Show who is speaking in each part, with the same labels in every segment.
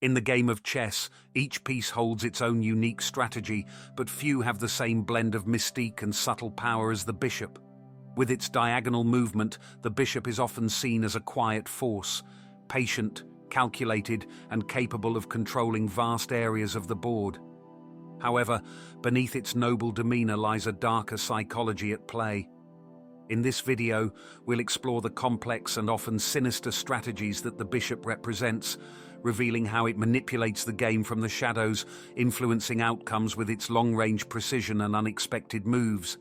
Speaker 1: In the game of chess, each piece holds its own unique strategy, but few have the same blend of mystique and subtle power as the bishop. With its diagonal movement, the bishop is often seen as a quiet force, patient, calculated, and capable of controlling vast areas of the board. However, beneath its noble demeanor lies a darker psychology at play. In this video, we'll explore the complex and often sinister strategies that the bishop represents, revealing how it manipulates the game from the shadows, influencing outcomes with its long-range precision and unexpected moves.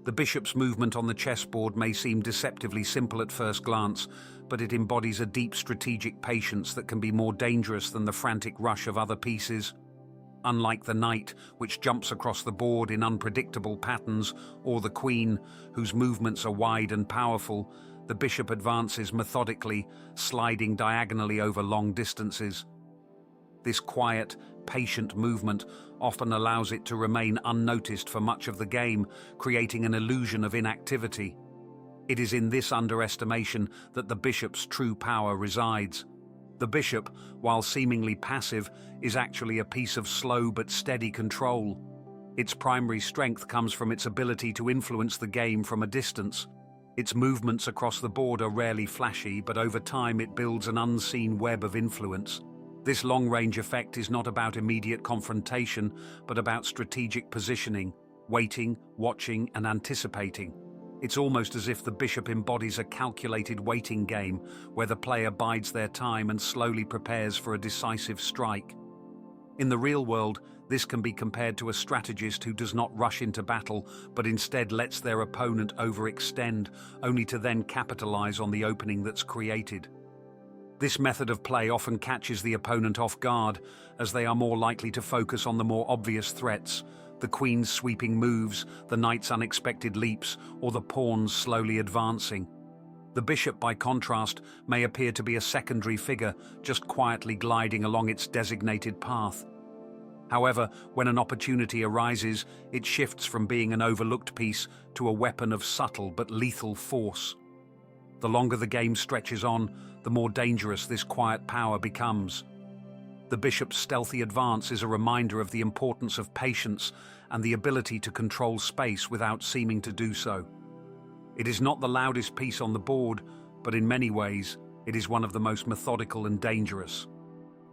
Speaker 1: The bishop's movement on the chessboard may seem deceptively simple at first glance, but it embodies a deep strategic patience that can be more dangerous than the frantic rush of other pieces. Unlike the knight, which jumps across the board in unpredictable patterns, or the queen, whose movements are wide and powerful, the bishop advances methodically, sliding diagonally over long distances. This quiet, patient movement often allows it to remain unnoticed for much of the game, creating an illusion of inactivity. It is in this underestimation that the bishop's true power resides. The bishop, while seemingly passive, is actually a piece of slow but steady control. Its primary strength comes from its ability to influence the game from a distance. Its movements across the board are rarely flashy, but over time it builds an unseen web of influence. This long-range effect is not about immediate confrontation, but about strategic positioning, waiting, watching, and anticipating. It's almost as if the bishop embodies a calculated waiting game, where the player bides their time and slowly prepares for a decisive strike. In the real world, this can be compared to a strategist who does not rush into battle, but instead lets their opponent overextend, only to then capitalize on the opening that's created. This method of play often catches the opponent off guard, as they are more likely to focus on the more obvious threats: the queen's sweeping moves, the knight's unexpected leaps, or the pawn's slowly advancing. The bishop, by contrast, may appear to be a secondary figure, just quietly gliding along its designated path. However, when an opportunity arises, it shifts from being an overlooked piece to a weapon of subtle but lethal force. The longer the game stretches on, the more dangerous this quiet power becomes. The bishop's stealthy advance is a reminder of the importance of patience and the ability to control space without seeming to do so. It is not the loudest piece on the board, but in many ways, it is one of the most methodical and dangerous.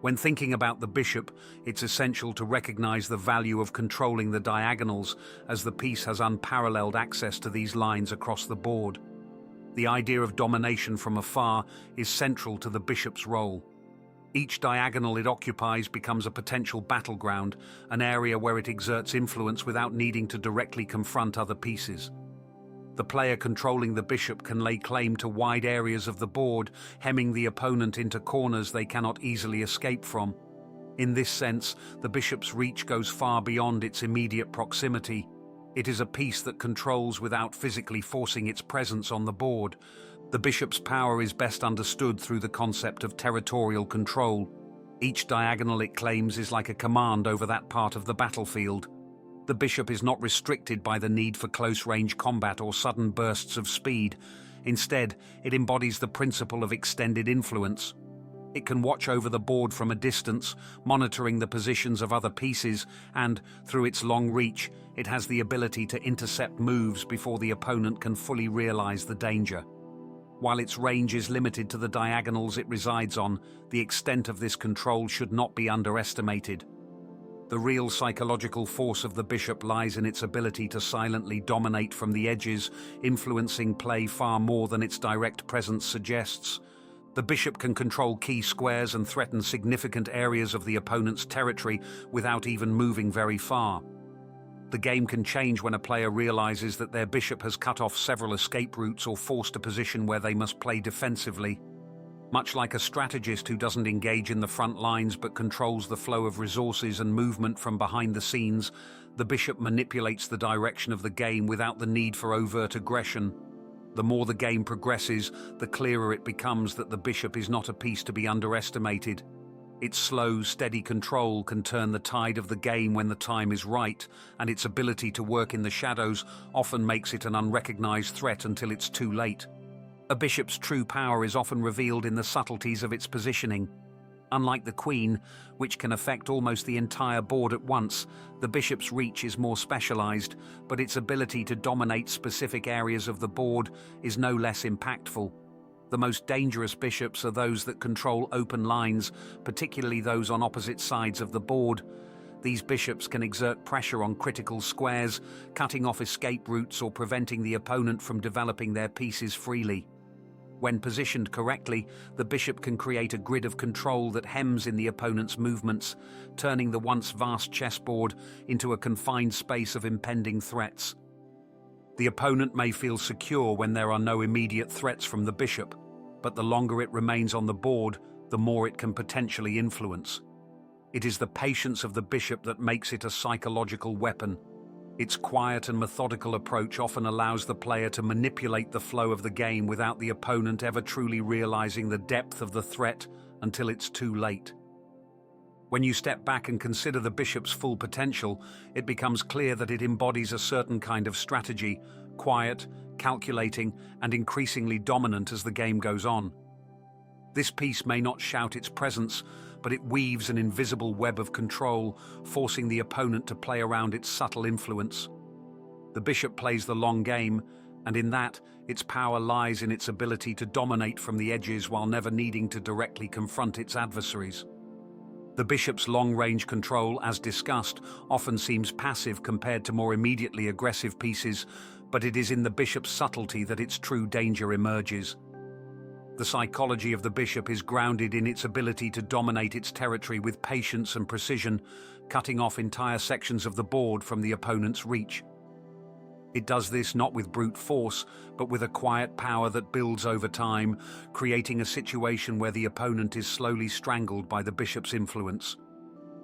Speaker 1: When thinking about the bishop, it's essential to recognize the value of controlling the diagonals, as the piece has unparalleled access to these lines across the board. The idea of domination from afar is central to the bishop's role. Each diagonal it occupies becomes a potential battleground, an area where it exerts influence without needing to directly confront other pieces. The player controlling the bishop can lay claim to wide areas of the board, hemming the opponent into corners they cannot easily escape from. In this sense, the bishop's reach goes far beyond its immediate proximity. It is a piece that controls without physically forcing its presence on the board. The bishop's power is best understood through the concept of territorial control. Each diagonal it claims is like a command over that part of the battlefield. The bishop is not restricted by the need for close-range combat or sudden bursts of speed. Instead, it embodies the principle of extended influence. It can watch over the board from a distance, monitoring the positions of other pieces, and, through its long reach, it has the ability to intercept moves before the opponent can fully realize the danger. While its range is limited to the diagonals it resides on, the extent of this control should not be underestimated. The real psychological force of the bishop lies in its ability to silently dominate from the edges, influencing play far more than its direct presence suggests. The bishop can control key squares and threaten significant areas of the opponent's territory without even moving very far. The game can change when a player realizes that their bishop has cut off several escape routes or forced a position where they must play defensively. Much like a strategist who doesn't engage in the front lines but controls the flow of resources and movement from behind the scenes, the bishop manipulates the direction of the game without the need for overt aggression. The more the game progresses, the clearer it becomes that the bishop is not a piece to be underestimated. Its slow, steady control can turn the tide of the game when the time is right, and its ability to work in the shadows often makes it an unrecognized threat until it's too late. A bishop's true power is often revealed in the subtleties of its positioning. Unlike the queen, which can affect almost the entire board at once, the bishop's reach is more specialized, but its ability to dominate specific areas of the board is no less impactful. The most dangerous bishops are those that control open lines, particularly those on opposite sides of the board. These bishops can exert pressure on critical squares, cutting off escape routes or preventing the opponent from developing their pieces freely. When positioned correctly, the bishop can create a grid of control that hems in the opponent's movements, turning the once vast chessboard into a confined space of impending threats. The opponent may feel secure when there are no immediate threats from the bishop, but the longer it remains on the board, the more it can potentially influence. It is the patience of the bishop that makes it a psychological weapon. Its quiet and methodical approach often allows the player to manipulate the flow of the game without the opponent ever truly realizing the depth of the threat until it's too late. When you step back and consider the bishop's full potential, it becomes clear that it embodies a certain kind of strategy, quiet, calculating, and increasingly dominant as the game goes on. This piece may not shout its presence, but it weaves an invisible web of control, forcing the opponent to play around its subtle influence. The bishop plays the long game, and in that, its power lies in its ability to dominate from the edges while never needing to directly confront its adversaries. The bishop's long-range control, as discussed, often seems passive compared to more immediately aggressive pieces, but it is in the bishop's subtlety that its true danger emerges. The psychology of the bishop is grounded in its ability to dominate its territory with patience and precision, cutting off entire sections of the board from the opponent's reach. It does this not with brute force, but with a quiet power that builds over time, creating a situation where the opponent is slowly strangled by the bishop's influence.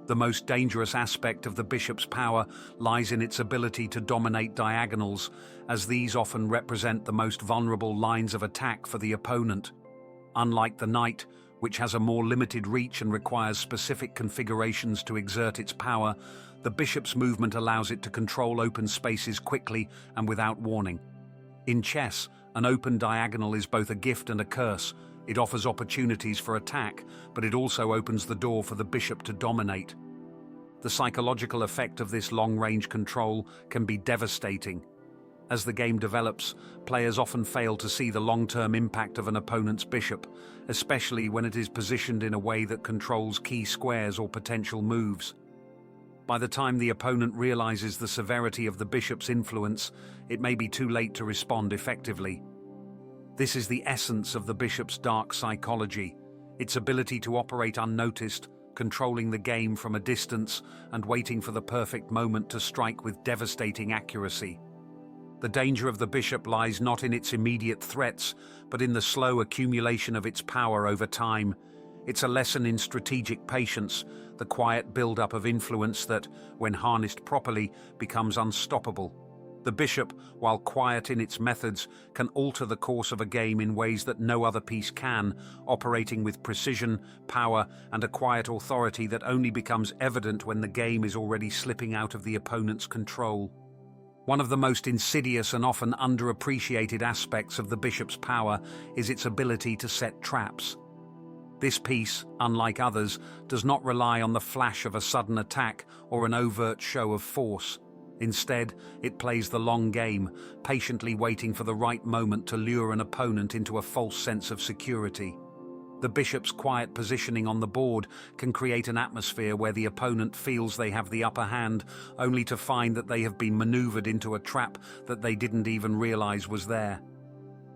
Speaker 1: The most dangerous aspect of the bishop's power lies in its ability to dominate diagonals, as these often represent the most vulnerable lines of attack for the opponent. Unlike the knight, which has a more limited reach and requires specific configurations to exert its power, the bishop's movement allows it to control open spaces quickly and without warning. In chess, an open diagonal is both a gift and a curse. It offers opportunities for attack, but it also opens the door for the bishop to dominate. The psychological effect of this long-range control can be devastating. As the game develops, players often fail to see the long-term impact of an opponent's bishop, especially when it is positioned in a way that controls key squares or potential moves. By the time the opponent realizes the severity of the bishop's influence, it may be too late to respond effectively. This is the essence of the bishop's dark psychology, its ability to operate unnoticed, controlling the game from a distance and waiting for the perfect moment to strike with devastating accuracy. The danger of the bishop lies not in its immediate threats, but in the slow accumulation of its power over time. It's a lesson in strategic patience, the quiet build-up of influence that, when harnessed properly, becomes unstoppable. The bishop, while quiet in its methods, can alter the course of a game in ways that no other piece can, operating with precision, power, and a quiet authority that only becomes evident when the game is already slipping out of the opponent's control. One of the most insidious and often underappreciated aspects of the bishop's power is its ability to set traps. This piece, unlike others, does not rely on the flash of a sudden attack or an overt show of force. Instead, it plays the long game, patiently waiting for the right moment to lure an opponent into a false sense of security. The bishop's quiet positioning on the board can create an atmosphere where the opponent feels they have the upper hand, only to find that they have been maneuvered into a trap that they didn't even realize was there.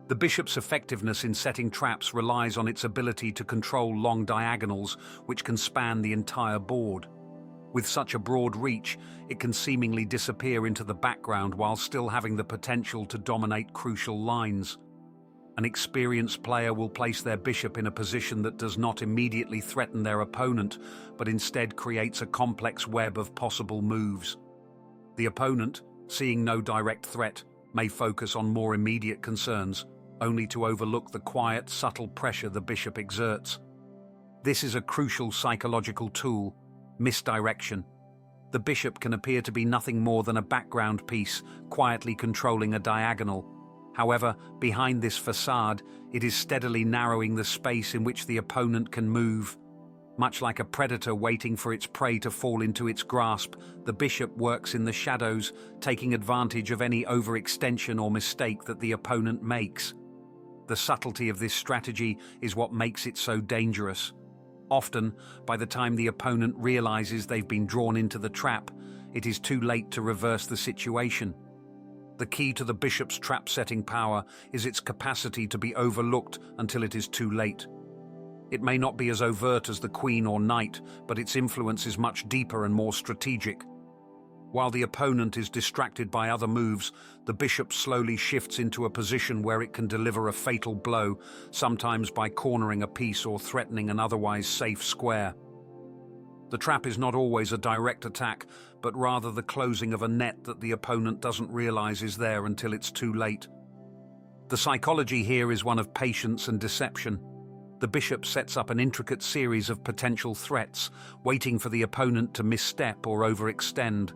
Speaker 1: The bishop's effectiveness in setting traps relies on its ability to control long diagonals, which can span the entire board. With such a broad reach, it can seemingly disappear into the background while still having the potential to dominate crucial lines. An experienced player will place their bishop in a position that does not immediately threaten their opponent, but instead creates a complex web of possible moves. The opponent, seeing no direct threat, may focus on more immediate concerns, only to overlook the quiet, subtle pressure the bishop exerts. This is a crucial psychological tool: misdirection. The bishop can appear to be nothing more than a background piece, quietly controlling a diagonal. However, behind this facade, it is steadily narrowing the space in which the opponent can move. Much like a predator waiting for its prey to fall into its grasp, the bishop works in the shadows, taking advantage of any overextension or mistake that the opponent makes. The subtlety of this strategy is what makes it so dangerous. Often, by the time the opponent realizes they've been drawn into the trap, it is too late to reverse the situation. The key to the bishop's trap-setting power is its capacity to be overlooked until it is too late. It may not be as overt as the queen or knight, but its influence is much deeper and more strategic. While the opponent is distracted by other moves, the bishop slowly shifts into a position where it can deliver a fatal blow, sometimes by cornering a piece or threatening an otherwise safe square. The trap is not always a direct attack, but rather the closing of a net that the opponent doesn't realize is there until it's too late. The psychology here is one of patience and deception. The bishop sets up an intricate series of potential threats, waiting for the opponent to misstep or overextend.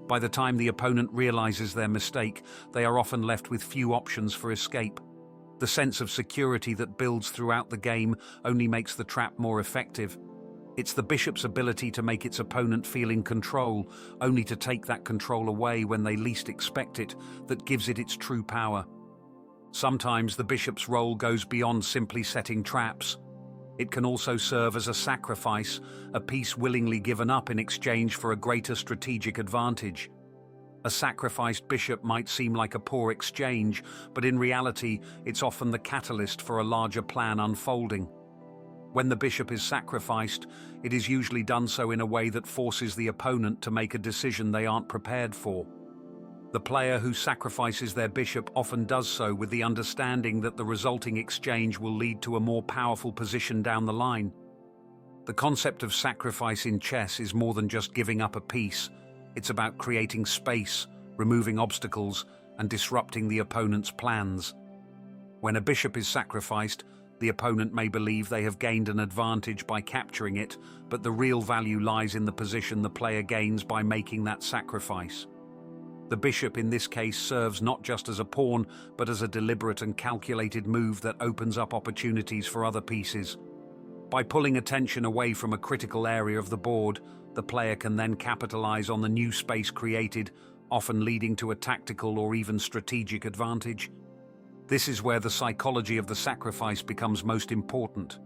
Speaker 1: By the time the opponent realizes their mistake, they are often left with few options for escape. The sense of security that builds throughout the game only makes the trap more effective. It's the bishop's ability to make its opponent feel in control, only to take that control away when they least expect it, that gives it its true power. Sometimes the bishop's role goes beyond simply setting traps. It can also serve as a sacrifice, a piece willingly given up in exchange for a greater strategic advantage. A sacrificed bishop might seem like a poor exchange, but in reality, it's often the catalyst for a larger plan unfolding. When the bishop is sacrificed, it is usually done so in a way that forces the opponent to make a decision they aren't prepared for. The player who sacrifices their bishop often does so with the understanding that the resulting exchange will lead to a more powerful position down the line. The concept of sacrifice in chess is more than just giving up a piece. It's about creating space, removing obstacles, and disrupting the opponent's plans. When a bishop is sacrificed, the opponent may believe they have gained an advantage by capturing it, but the real value lies in the position the player gains by making that sacrifice. The bishop in this case serves not just as a pawn, but as a deliberate and calculated move that opens up opportunities for other pieces. By pulling attention away from a critical area of the board, the player can then capitalize on the new space created, often leading to a tactical or even strategic advantage. This is where the psychology of the sacrifice becomes most important.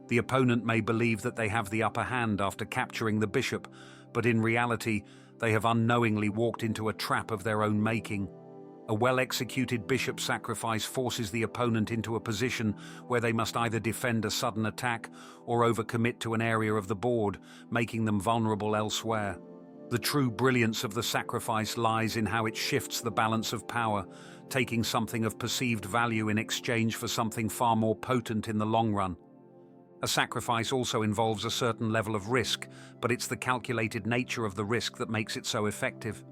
Speaker 1: The opponent may believe that they have the upper hand after capturing the bishop, but in reality, they have unknowingly walked into a trap of their own making. A well-executed bishop sacrifice forces the opponent into a position where they must either defend a sudden attack or overcommit to an area of the board, making them vulnerable elsewhere. The true brilliance of the sacrifice lies in how it shifts the balance of power, taking something of perceived value in exchange for something far more potent in the long run. A sacrifice also involves a certain level of risk, but it's the calculated nature of the risk that makes it so effective.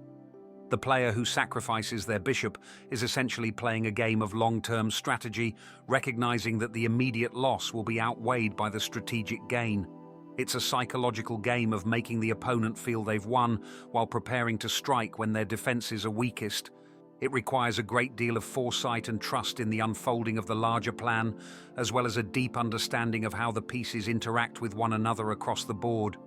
Speaker 1: The player who sacrifices their bishop is essentially playing a game of long-term strategy, recognizing that the immediate loss will be outweighed by the strategic gain. It's a psychological game of making the opponent feel they've won while preparing to strike when their defenses are weakest. It requires a great deal of foresight and trust in the unfolding of the larger plan, as well as a deep understanding of how the pieces interact with one another across the board.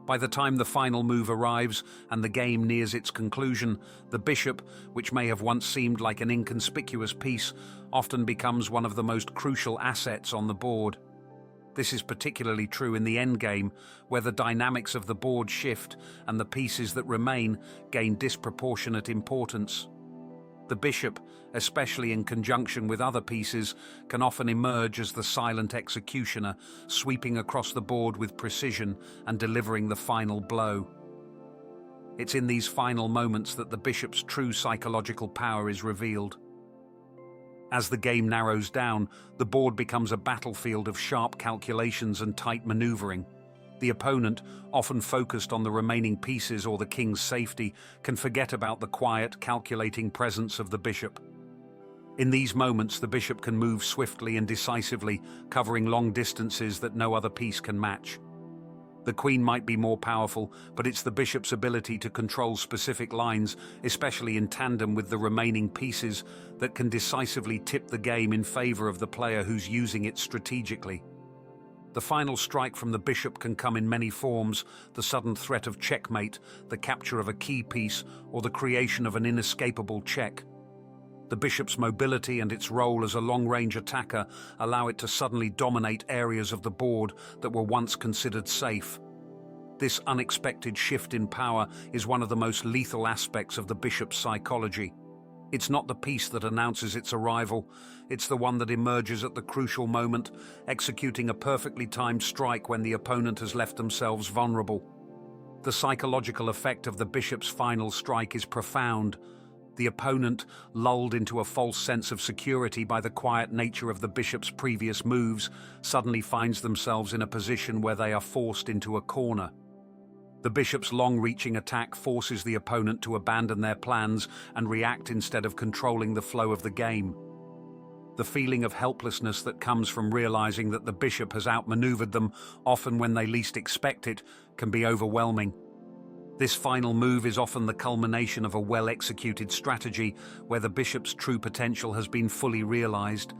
Speaker 1: By the time the final move arrives and the game nears its conclusion, the bishop, which may have once seemed like an inconspicuous piece, often becomes one of the most crucial assets on the board. This is particularly true in the endgame, where the dynamics of the board shift and the pieces that remain gain disproportionate importance. The bishop, especially in conjunction with other pieces, can often emerge as the silent executioner, sweeping across the board with precision and delivering the final blow. It's in these final moments that the bishop's true psychological power is revealed. As the game narrows down, the board becomes a battlefield of sharp calculations and tight maneuvering. The opponent, often focused on the remaining pieces or the king's safety, can forget about the quiet, calculating presence of the bishop. In these moments, the bishop can move swiftly and decisively, covering long distances that no other piece can match. The queen might be more powerful, but it's the bishop's ability to control specific lines, especially in tandem with the remaining pieces, that can decisively tip the game in favor of the player who's using it strategically. The final strike from the bishop can come in many forms: the sudden threat of checkmate, the capture of a key piece, or the creation of an inescapable check. The bishop's mobility and its role as a long-range attacker allow it to suddenly dominate areas of the board that were once considered safe. This unexpected shift in power is one of the most lethal aspects of the bishop's psychology. It's not the piece that announces its arrival, it's the one that emerges at the crucial moment, executing a perfectly timed strike when the opponent has left themselves vulnerable. The psychological effect of the bishop's final strike is profound. The opponent, lulled into a false sense of security by the quiet nature of the bishop's previous moves, suddenly finds themselves in a position where they are forced into a corner. The bishop's long-reaching attack forces the opponent to abandon their plans and react instead of controlling the flow of the game. The feeling of helplessness that comes from realizing that the bishop has outmaneuvered them, often when they least expect it, can be overwhelming. This final move is often the culmination of a well-executed strategy where the bishop's true potential has been fully realized.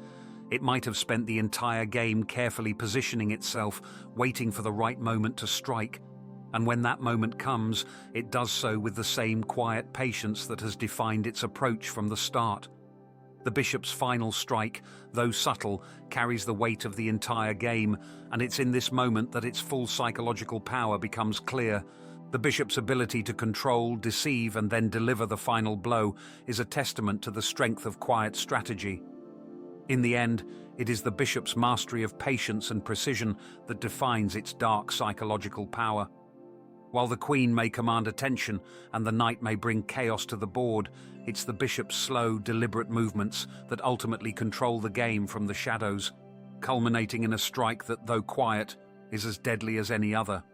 Speaker 1: It might have spent the entire game carefully positioning itself, waiting for the right moment to strike. And when that moment comes, it does so with the same quiet patience that has defined its approach from the start. The bishop's final strike, though subtle, carries the weight of the entire game, and it's in this moment that its full psychological power becomes clear. The bishop's ability to control, deceive, and then deliver the final blow is a testament to the strength of quiet strategy. In the end, it is the bishop's mastery of patience and precision that defines its dark psychological power. While the queen may command attention and the knight may bring chaos to the board, it's the bishop's slow, deliberate movements that ultimately control the game from the shadows, culminating in a strike that, though quiet, is as deadly as any other.